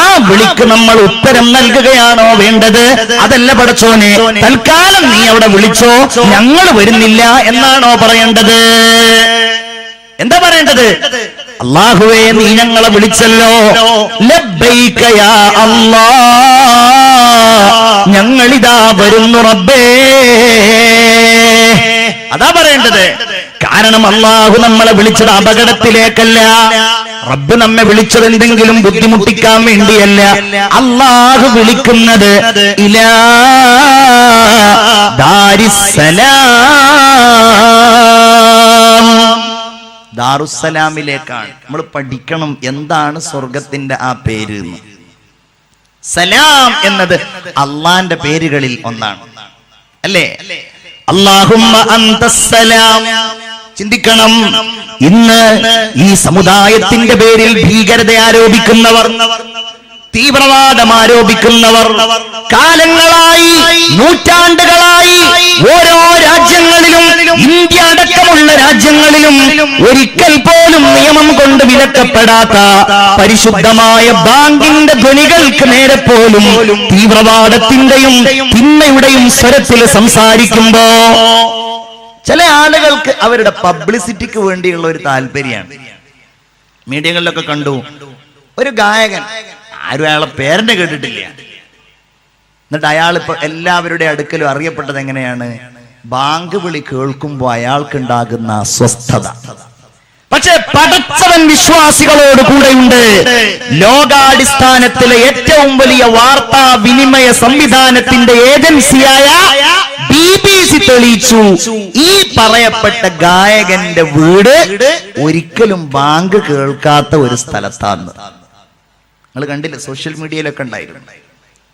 ആ വിളിക്ക് നമ്മൾ ഉത്തരം നൽകുകയാണോ വേണ്ടത്? അതല്ല പടച്ചോനെ, തൽക്കാലം നീ അവിടെ വിളിച്ചോ, ഞങ്ങൾ വരുന്നില്ല എന്നാണോ പറയേണ്ടത്? എന്താ പറയേണ്ടത്? അല്ലാഹുവേ, നീ ഞങ്ങളെ വിളിച്ചല്ലോ, ലബ്ബൈക യാ അല്ലാഹ്, ഞങ്ങളിതാ വരുന്നു റബ്ബേ. അതാ പറയേണ്ടത്. കാരണം അല്ലാഹു നമ്മളെ വിളിച്ചത് അപകടത്തിലേക്കല്ല. റബ്ബ് നമ്മെ വിളിച്ചത് എന്തെങ്കിലും ബുദ്ധിമുട്ടിക്കാൻ വേണ്ടിയല്ല. അല്ലാഹു വിളിക്കുന്നത് ഇലാ ദാരിസ്സലാം, ദാറുസ്സലാമിലേക്കാണ്. നമ്മൾ പഠിക്കണം എന്താണ് സ്വർഗത്തിന്റെ ആ പേര് എന്ന്. സലാം എന്നത് അള്ളാന്റെ പേരുകളിൽ ഒന്നാണ്, അല്ലേ? അല്ലാഹുമ്മ അന്തസ്സലാം. ചിന്തിക്കണം, ഇന്ന് ഈ സമുദായത്തിന്റെ പേരിൽ ഭീകരത ആരോപിക്കുന്നവർ, തീവ്രവാദം ആരോപിക്കുന്നവർ കാലങ്ങളായി, നൂറ്റാണ്ടുകളായി ഓരോ രാജ്യങ്ങളിലും, ഇന്ത്യ അടക്കമുള്ള രാജ്യങ്ങളിലും ഒരിക്കൽ പോലും നിയമം കൊണ്ട് വിലക്കപ്പെടാത്ത പരിശുദ്ധമായ ബാങ്കിന്റെ ധ്വനികൾക്ക് നേരെ പോലും തീവ്രവാദത്തിന്റെയും തിന്മയുടെയും സ്വരത്തിൽ സംസാരിക്കുമ്പോ ചില ആളുകൾക്ക് അവരുടെ പബ്ലിസിറ്റിക്ക് വേണ്ടിയുള്ള ഒരു താല്പര്യമാണ്. മീഡിയകളിലൊക്കെ കണ്ടു ഒരു ഗായകൻ, ആരും അയാളെ പേരന്റെ കേട്ടിട്ടില്ല, എന്നിട്ട് അയാൾ ഇപ്പൊ എല്ലാവരുടെ അടുക്കലും അറിയപ്പെട്ടത് എങ്ങനെയാണ്? ബാങ്ക് വിളി കേൾക്കുമ്പോ അയാൾക്കുണ്ടാകുന്ന അസ്വസ്ഥത. പക്ഷെ പടച്ചവൻ വിശ്വാസികളോട് കൂടെയുണ്ട്. ലോകാടിസ്ഥാനത്തിലെ ഏറ്റവും വലിയ വാർത്താ വിനിമയ സംവിധാനത്തിന്റെ ഏജൻസിയായ BBC തെളിയിച്ചു, ഈ പറയപ്പെട്ട ഗായകന്റെ വീട് ഒരിക്കലും ബാങ്ക് കേൾക്കാത്ത ഒരു സ്ഥലത്താണ്. നിങ്ങൾ കണ്ടില്ല, സോഷ്യൽ മീഡിയയിലൊക്കെ ഉണ്ടായിരുന്നു.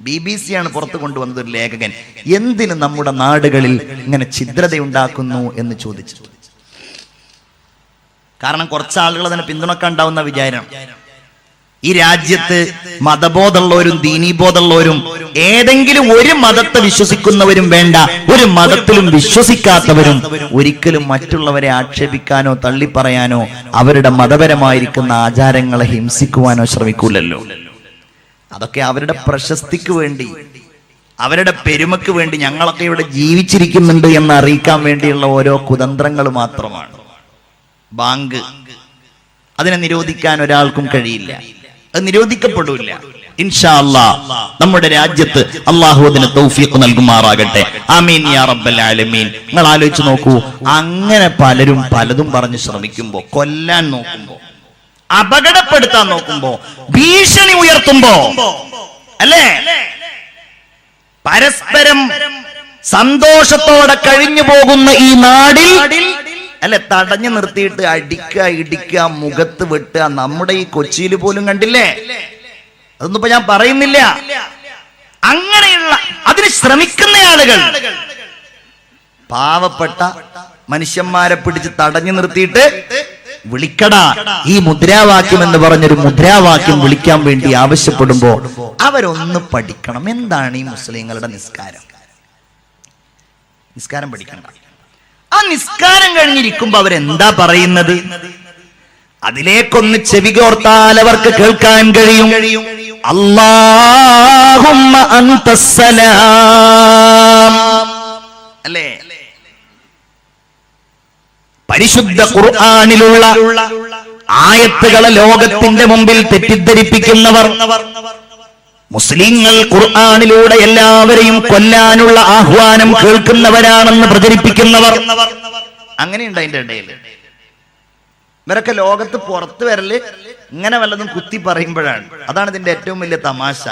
BBC ആണ് പുറത്തു കൊണ്ടുവന്നത് ഒരു ലേഖകൻ, എന്തിന് നമ്മുടെ നാടുകളിൽ ഇങ്ങനെ ഛിദ്രതയുണ്ടാക്കുന്നു എന്ന് ചോദിച്ചു. കാരണം കുറച്ച് ആളുകൾ അതിനെ പിന്തുണക്കാൻ ഉണ്ടാവുന്ന വിചാരം, ഈ രാജ്യത്ത് മതബോധമുള്ളവരും ദീനീബോധമുള്ളവരും ഏതെങ്കിലും ഒരു മതത്തെ വിശ്വസിക്കുന്നവരും വേണ്ട, ഒരു മതത്തിലും വിശ്വസിക്കാത്തവരും ഒരിക്കലും മറ്റുള്ളവരെ ആക്ഷേപിക്കാനോ തള്ളിപ്പറയാനോ അവരുടെ മതപരമായിരിക്കുന്ന ആചാരങ്ങളെ ഹിംസിക്കുവാനോ ശ്രമിക്കൂലല്ലോ. അതൊക്കെ അവരുടെ പ്രശസ്തിക്ക് വേണ്ടി, അവരുടെ പെരുമക്ക് വേണ്ടി, ഞങ്ങളൊക്കെ ഇവിടെ ജീവിച്ചിരിക്കുന്നുണ്ട് എന്ന് അറിയിക്കാൻ വേണ്ടിയുള്ള ഓരോ കുതന്ത്രങ്ങൾ മാത്രമാണ്. ബാങ്ക് അതിനെ നിരോധിക്കാൻ ഒരാൾക്കും കഴിയില്ല, അത് നിരോധിക്കപ്പെടില്ല. ഇൻഷാ അല്ലാഹ് നമ്മുടെ രാജ്യത്ത് അല്ലാഹു അതിന് തൗഫീഖ് നൽകുമാറാകട്ടെ. ആമീൻ യാ റബ്ബൽ ആലമീൻ. നിങ്ങൾ ആലോചിച്ച് നോക്കൂ, അങ്ങനെ പലരും പലതും പറഞ്ഞ് ശ്രമിക്കുമ്പോ, കൊല്ലാൻ നോക്കുമ്പോ, അപകടപ്പെടുത്താൻ നോക്കുമ്പോ, ഭീഷണി ഉയർത്തുമ്പോ, അല്ലേ, പരസ്പരം സന്തോഷത്തോടെ കഴിഞ്ഞു പോകുന്ന ഈ നാടിൽ അല്ലെ തടഞ്ഞു നിർത്തിയിട്ട് അടിക്കുക, ഇടിക്കുക, മുഖത്ത് വെട്ടുക. നമ്മുടെ ഈ കൊച്ചിയിൽ പോലും കണ്ടില്ലേ? അതൊന്നും ഇപ്പൊ ഞാൻ പറയുന്നില്ല. അങ്ങനെയുള്ള അതിന് ശ്രമിക്കുന്ന ആളുകൾ പാവപ്പെട്ട മനുഷ്യന്മാരെ പിടിച്ച് തടഞ്ഞു നിർത്തിയിട്ട് വിളിക്കടാ ഈ മുദ്രാവാക്യം എന്ന് പറഞ്ഞൊരു മുദ്രാവാക്യം വിളിക്കാൻ വേണ്ടി ആവശ്യപ്പെടുമ്പോ അവരൊന്ന് പഠിക്കണം. എന്താണ് ഈ മുസ്ലിങ്ങളുടെ നിസ്കാരം? നിസ്കാരം പഠിക്കണ്ട. ആ നിസ്കാരം കഴിഞ്ഞിരിക്കുമ്പോ അവരെന്താ പറയുന്നത്? അതിലേക്കൊന്ന് ചെവികോർത്താൽ അവർക്ക് കേൾക്കാൻ കഴിയും. അല്ലാഹുമ്മ അന്തസ്സലാം, അല്ലേ? പരിശുദ്ധ ഖുർആനിലുള്ള ആയത്തുകളെ ലോകത്തിന്റെ മുമ്പിൽ തെറ്റിദ്ധരിപ്പിക്കുന്നവർ, മുസ്ലിങ്ങൾ ഖുർആനിലൂടെ എല്ലാവരെയും കൊല്ലാനുള്ള ആഹ്വാനം കേൾക്കുന്നവരാണെന്ന് പ്രചരിപ്പിക്കുന്നവർ, അങ്ങനെയുണ്ട്. അതിന്റെ ഇടയിൽ ഇവരൊക്കെ ലോകത്ത് പുറത്തു വരല് ഇങ്ങനെ വല്ലതും കുത്തി പറയുമ്പോഴാണ്. അതാണ് ഇതിന്റെ ഏറ്റവും വലിയ തമാശ.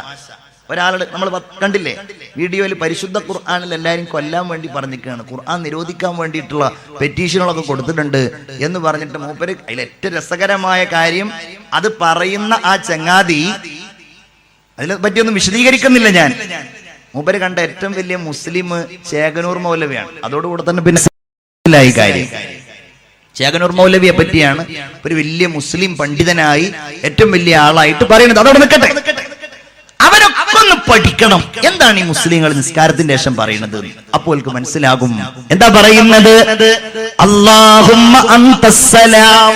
ഒരാള് നമ്മൾ കണ്ടില്ലേ വീഡിയോയിൽ, പരിശുദ്ധ ഖുർആനിൽ എല്ലാവരും കൊല്ലാൻ വേണ്ടി പറഞ്ഞിരിക്കുകയാണ്, ഖുർആൻ നിരോധിക്കാൻ വേണ്ടിയിട്ടുള്ള പെറ്റീഷനുകളൊക്കെ കൊടുത്തിട്ടുണ്ട് എന്ന് പറഞ്ഞിട്ട് മൂപ്പര്. അതിൽ ഏറ്റവും രസകരമായ കാര്യം, അത് പറയുന്ന ആ ചങ്ങാതി അതിനെ പറ്റിയൊന്നും വിശദീകരിക്കുന്നില്ല ഞാൻ. മൂപ്പര് കണ്ട ഏറ്റവും വലിയ മുസ്ലിം ചേകനൂർ മൗലവിയാണ്. അതോടുകൂടെ തന്നെ പിന്നെ ഈ കാര്യം ചേകനൂർ മൗലവിയെ പറ്റിയാണ് ഒരു വലിയ മുസ്ലിം പണ്ഡിതനായി ഏറ്റവും വലിയ ആളായിട്ട് പറയുന്നത്. അതോടെ നിൽക്കട്ടെ, അവരൊക്കെ ഒന്ന് പഠിക്കണം എന്താണ് ഈ മുസ്ലിങ്ങൾ നിസ്കാരത്തിന്റെ ശേഷം പറയുന്നത്. അപ്പോൾ മനസ്സിലാകും എന്താ പറയുന്നത്. അല്ലാഹുമ്മ അൻതസ്സലാം,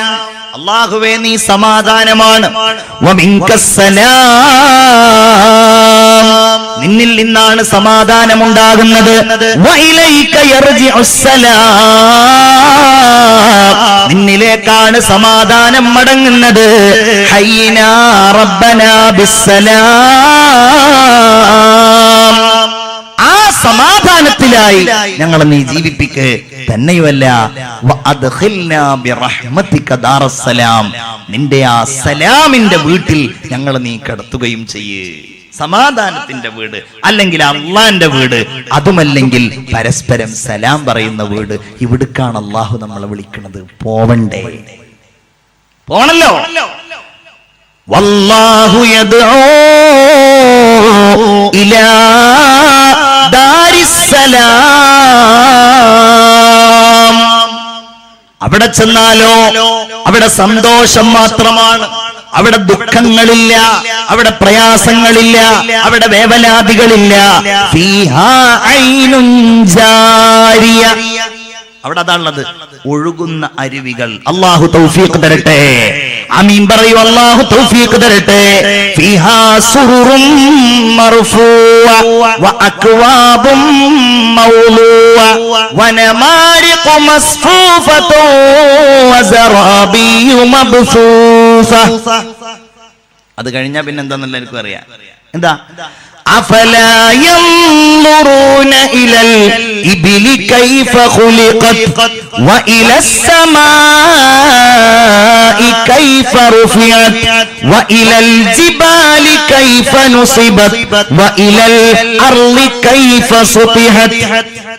അല്ലാഹുവേ നീ സമാധാനമാണ്. നിന്നിൽ നിന്നാണ് സമാധാനമുണ്ടാകുന്നത്. നിന്നിലേക്കാണ് സമാധാനം മടങ്ങുന്നത്. ഹയ്യിനാ റബ്ബനാ ബിസ്സലാം, ആ സമാധാനത്തിലായി ഞങ്ങളെ നീ ജീവിപ്പിക്ക്. തന്നെയുമല്ല നിന്റെ ആ സലാമിന്റെ വീട്ടിൽ ഞങ്ങളെ നീ കിടത്തുകയും ചെയ്യേ. സമാധാനത്തിന്റെ വീട് അല്ലെങ്കിൽ അള്ളാന്റെ വീട്, അതുമല്ലെങ്കിൽ പരസ്പരം സലാം പറയുന്ന വീട്. ഇവിടേക്കാണ് അള്ളാഹു നമ്മളെ വിളിക്കുന്നത്. പോവണ്ടേ? പോണല്ലോ. വല്ലാഹു യദ്ഉ ഇലാ ദാരിസ്സലാം. അവിടെ ചെന്നാലോ അവിടെ സന്തോഷം മാത്രമാണ്, അവിടെ ദുഃഖങ്ങളില്ല, അവിടെ പ്രയാസങ്ങളില്ല, അവിടെ വേവലാതികളില്ല. ഫീഹാ ഐനുൻ ജാരിയ, അവിടെ അതാണുള്ളത്, ഒഴുകുന്ന അരുവികൾ. അല്ലാഹു തൗഫീഖ് തരട്ടെ. ആമീൻ പറയൂ. അല്ലാഹു തൗഫീഖ് തരട്ടെ. ഫീഹാ സുറുറും മർഫൂഅ വ അക്വാബും മൗലൂഅ വ നമാരിഖു മസ്ഫൂഫതു വ സറാബിയു മബ്സൂസ. അത് കഴിഞ്ഞാ പിന്നെ എന്താന്നല്ല എനിക്കും അറിയാം. എന്താ? أفلا ينظرون إلى الإبل كيف خلقت وإلى السماء كيف رفعت وإلى الجبال كيف نصبت وإلى الأرض كيف سطحت.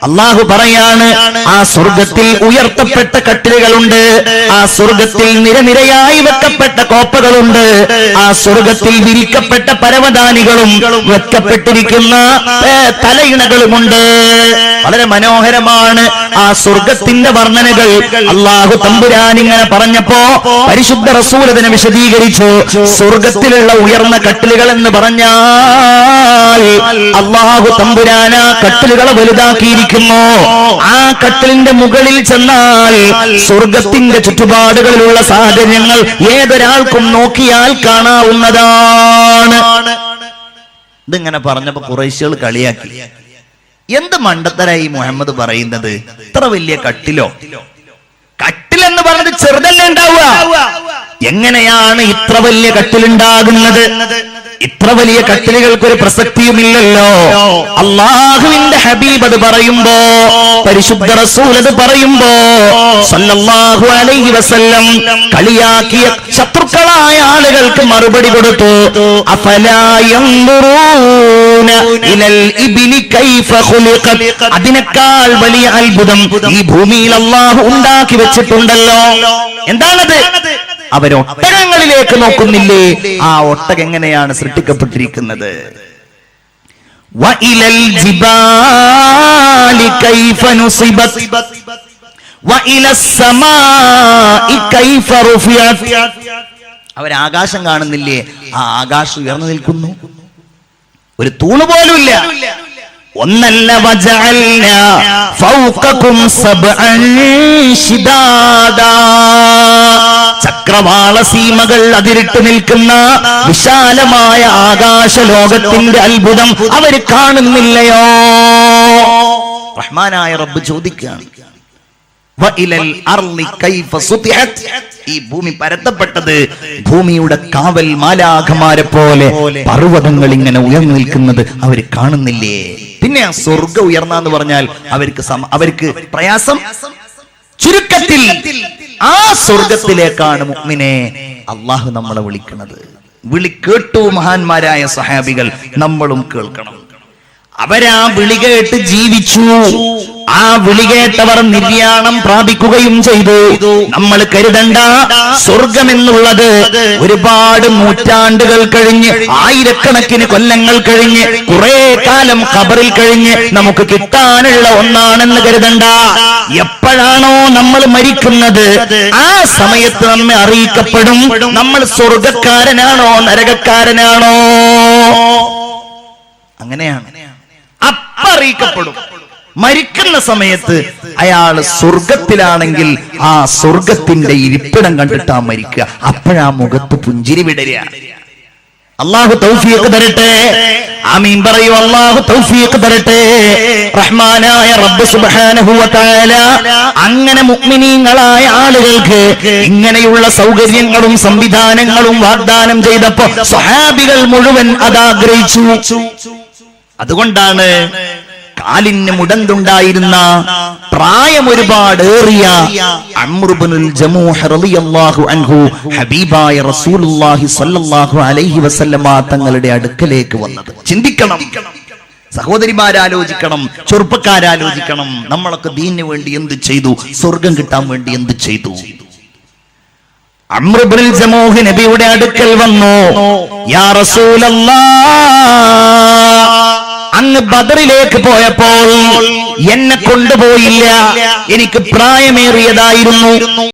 അള്ളാഹു പറയാണ്, ആ സ്വർഗത്തിൽ ഉയർത്തപ്പെട്ട കട്ടിലുകളുണ്ട്, ആ സ്വർഗത്തിൽ നിരനിരയായി വെക്കപ്പെട്ട കോപ്പകളുണ്ട്, ആ സ്വർഗത്തിൽ വിരിക്കപ്പെട്ട പരവതാനികളും വെക്കപ്പെട്ടിരിക്കുന്ന തലയിണകളുമുണ്ട്. വളരെ മനോഹരമാണ് ആ സ്വർഗത്തിന്റെ വർണ്ണനകൾ. അള്ളാഹു തമ്പുരാൻ ഇങ്ങനെ പറഞ്ഞപ്പോ പരിശുദ്ധ റസൂൽ അതിനെ വിശദീകരിച്ചു. സ്വർഗത്തിലുള്ള ഉയർന്ന കട്ടിലുകൾ എന്ന് പറഞ്ഞാൽ അള്ളാഹു തമ്പുരാൻ ആ കട്ടിലുകളെ വലുതാക്കിയിരിക്കുന്നു. ആ കട്ടിലിന്റെ മുകളിൽ ചെന്നാൽ സ്വർഗത്തിന്റെ ചുറ്റുപാടുകളിലുള്ള സാഹചര്യങ്ങൾ ഏതൊരാൾക്കും നോക്കിയാൽ കാണാവുന്നതാണ്. ഇതിങ്ങനെ പറഞ്ഞപ്പോ ഖുറൈശികൾ കളിയാക്കി, എന്ത് മണ്ടത്തരായി മുഹമ്മദ് പറയുന്നത്? ഇത്ര വലിയ കട്ടിലോ? കട്ടിലെന്ന് പറഞ്ഞത് ചെറുതല്ലേ ഉണ്ടാവുക? എങ്ങനെയാണ് ഇത്ര വലിയ കട്ടിലുണ്ടാകുന്നത്? ഇത്ര വലിയ കട്ടിലുകൾക്ക് ഒരു പ്രസക്തിയുമില്ലല്ലോ. അള്ളാഹുവിന്റെ ഹബീബ് അത് പറയുമ്പോ, പരിശുദ്ധ റസൂൽ അത് പറയുമ്പോ സല്ലല്ലാഹു അലൈഹി വസല്ലം കളിയാക്കിയ ശത്രുക്കളായ ആളുകൾക്ക് മറുപടി കൊടുത്തു. അഫലാ യൻദുറൂന ഇലൽ ഇബ്ലി കൈഫ ഖുലിഖത്. അതിനേക്കാൾ വലിയ അത്ഭുതം ഈ ഭൂമിയിൽ അള്ളാഹു ഉണ്ടാക്കി വെച്ചിട്ടുണ്ടല്ലോ. എന്താണത്? അവരൊട്ടകങ്ങളിലേക്ക് നോക്കുന്നില്ലേ? ആ ഒട്ടകം എങ്ങനെയാണ് സൃഷ്ടിക്കപ്പെട്ടിരിക്കുന്നത്? വഇലൽ ജിബാലി കൈഫ നുസിബത് വഇലസ് സമാഇ കൈഫ റുഫിഅത്. അവരാകാശം കാണുന്നില്ലേ? ആ ആകാശം ഉയർന്നു നിൽക്കുന്നു, ഒരു തൂണ് പോലുമില്ല. ഒന്നല്ല, വജഅൽനാ ഫൗഖകും സബ്അൻ ശിദാദാ. ചക്രവാള സീമകൾ അതിരിട്ട് നിൽക്കുന്ന വിശാലമായ ആകാശ ലോകത്തിന്റെ അത്ഭുതം അവർ കാണുന്നില്ലയോ? റഹ്മാനായ റബ്ബ് ചോദിക്കുകയാണ്, വഇലൽ അർളി കൈഫ സുതിഹത്. ഈ ഭൂമി പരത്തപ്പെട്ടത് ഭൂമിയുടെ കാവൽ മാലാഖമാരെ പോലെ പർവ്വതങ്ങൾ ഇങ്ങനെ ഉയർന്നു നിൽക്കുന്നത് അവർ കാണുന്നില്ലേ? പിന്നെ ആ സ്വർഗ്ഗം ഉയർന്നാന്ന് പറഞ്ഞാൽ അവർക്ക് പ്രയാസം. ചുരുക്കത്തിൽ ആ സ്വർഗത്തിലേക്കാണ് മുഅ്മിനെ അള്ളാഹു നമ്മളെ വിളിക്കുന്നത്. വിളി കേട്ടു മഹാന്മാരായ സഹാബികൾ, നമ്മളും കേൾക്കണം. അവരാ വിളി കേട്ട് ജീവിച്ചു. ആ വിളി കേട്ടവർ നിര്യാണം പ്രാപിക്കുകയും ചെയ്തു. നമ്മൾ കരുതണ്ട സ്വർഗമെന്നുള്ളത് ഒരുപാട് നൂറ്റാണ്ടുകൾ കഴിഞ്ഞ്, ആയിരക്കണക്കിന് കൊല്ലങ്ങൾ കഴിഞ്ഞ്, കുറെ കാലം ഖബറിൽ കഴിഞ്ഞ് നമുക്ക് കിട്ടാനുള്ള ഒന്നാണെന്ന് കരുതണ്ട. എപ്പോഴാണോ നമ്മൾ മരിക്കുന്നത് ആ സമയത്ത് നമ്മെ അറിയിക്കപ്പെടും നമ്മൾ സ്വർഗക്കാരനാണോ നരകക്കാരനാണോ. അങ്ങനെയാണ് അറിയിക്കപ്പെടും. മരിക്കുന്ന സമയത്ത് അയാൾ സ്വർഗത്തിലാണെങ്കിൽ ആ സ്വർഗത്തിന്റെ ഇരിപ്പിടം കണ്ടിട്ടാ മരിക്കുക. അപ്പോഴാ മുഖത്ത് പുഞ്ചിരി വിടരുക. അല്ലാഹു തൗഫീഖ് തരട്ടെ. ആമീൻ പറയൂ. അല്ലാഹു തൗഫീഖ് തരട്ടെ. റഹ്മാനായ റബ്ബ് സുബ്ഹാനഹു വ തആല അങ്ങനെ മുഅ്മിനീങ്ങളായ ആളുകൾക്ക് ഇങ്ങനെയുള്ള സൗകര്യങ്ങളും സംവിധാനങ്ങളും വാഗ്ദാനം ചെയ്തപ്പോൾ സ്വഹാബികൾ മുഴുവൻ അതാഗ്രഹിച്ചു. അതുകൊണ്ടാണ് കാലിന് മുടന്തുണ്ടായിരുന്ന പ്രായം ഒരുപാടേറിയ അംർ ഇബ്നുൽ ജമൂഹ് റളിയല്ലാഹു അൻഹു ഹബീബായ റസൂലുള്ളാഹി സ്വല്ലല്ലാഹു അലൈഹി വസല്ലമ തങ്ങളുടെ അടുക്കലേക്ക് വന്നത്. ചിന്തിക്കണം സഹോദരിമാരാലോചിക്കണം, ചെറുപ്പക്കാരാലോചിക്കണം. നമ്മളൊക്കെ ദീനിന് വേണ്ടി എന്ത് ചെയ്തു, സ്വർഗം കിട്ടാൻ വേണ്ടി എന്ത് ചെയ്തു. അംർ ഇബ്നുൽ ജമൂഹ് നബിയുടെ അടുക്കൽ വന്നു. യാ റസൂലല്ലാഹ്, അങ്ങ് ബദറിലേക്ക് പോയപ്പോൾ എന്നെ കൊണ്ടുപോയില്ല. എനിക്ക് പ്രായമേറിയതായിരുന്നു.